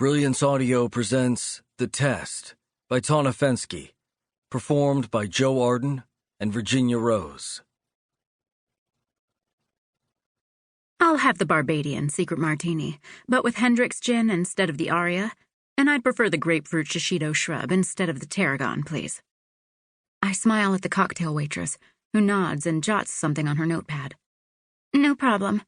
Brilliance Audio presents The Test by Tawna Fenske, performed by Joe Arden and Virginia Rose. I'll have the Barbadian secret martini, but with Hendrick's gin instead of the Aria, and I'd prefer the grapefruit shishito shrub instead of the tarragon, please. I smile at the cocktail waitress, who nods and jots something on her notepad. No problem.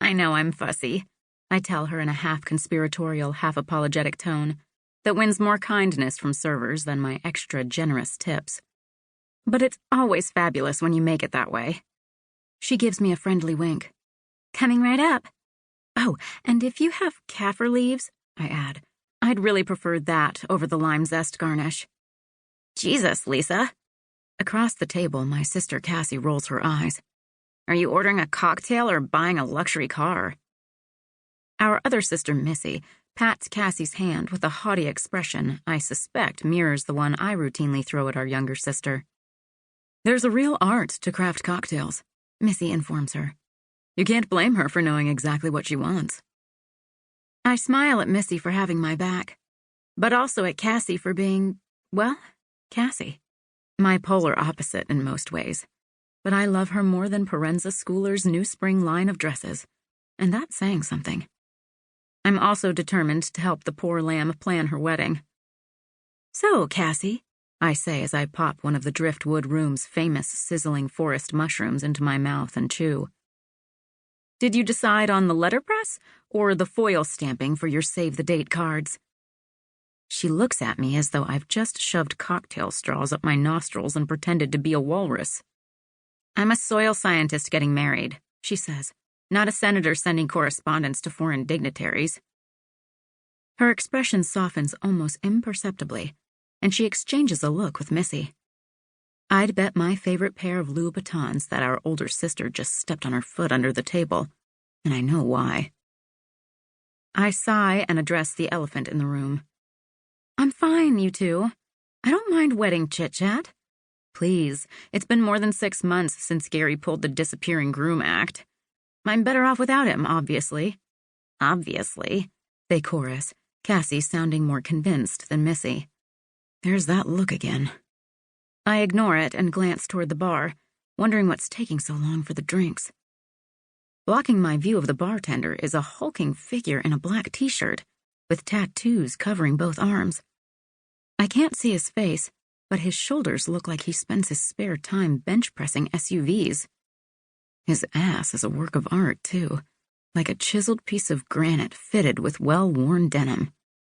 I know I'm fussy, I tell her in a half-conspiratorial, half-apologetic tone that wins more kindness from servers than my extra generous tips. But it's always fabulous when you make it that way. She gives me a friendly wink. Coming right up. Oh, and if you have kaffir leaves, I add, I'd really prefer that over the lime zest garnish. Jesus, Lisa. Across the table, my sister Cassie rolls her eyes. Are you ordering a cocktail or buying a luxury car? Our other sister, Missy, pats Cassie's hand with a haughty expression I suspect mirrors the one I routinely throw at our younger sister. There's a real art to craft cocktails, Missy informs her. You can't blame her for knowing exactly what she wants. I smile at Missy for having my back, but also at Cassie for being, well, Cassie. My polar opposite in most ways. But I love her more than Parenza Schooler's new spring line of dresses, and that's saying something. I'm also determined to help the poor lamb plan her wedding. So, Cassie, I say as I pop one of the Driftwood Room's famous sizzling forest mushrooms into my mouth and chew. Did you decide on the letterpress or the foil stamping for your save-the-date cards? She looks at me as though I've just shoved cocktail straws up my nostrils and pretended to be a walrus. I'm a soil scientist getting married, she says, not a senator sending correspondence to foreign dignitaries. Her expression softens almost imperceptibly, and she exchanges a look with Missy. I'd bet my favorite pair of Louboutins that our older sister just stepped on her foot under the table, and I know why. I sigh and address the elephant in the room. I'm fine, you two. I don't mind wedding chit-chat. Please, it's been more than 6 months since Gary pulled the disappearing groom act. I'm better off without him, obviously. Obviously, they chorus, Cassie sounding more convinced than Missy. There's that look again. I ignore it and glance toward the bar, wondering what's taking so long for the drinks. Blocking my view of the bartender is a hulking figure in a black t-shirt, with tattoos covering both arms. I can't see his face, but his shoulders look like he spends his spare time bench-pressing SUVs. His ass is a work of art, too, like a chiseled piece of granite fitted with well-worn denim.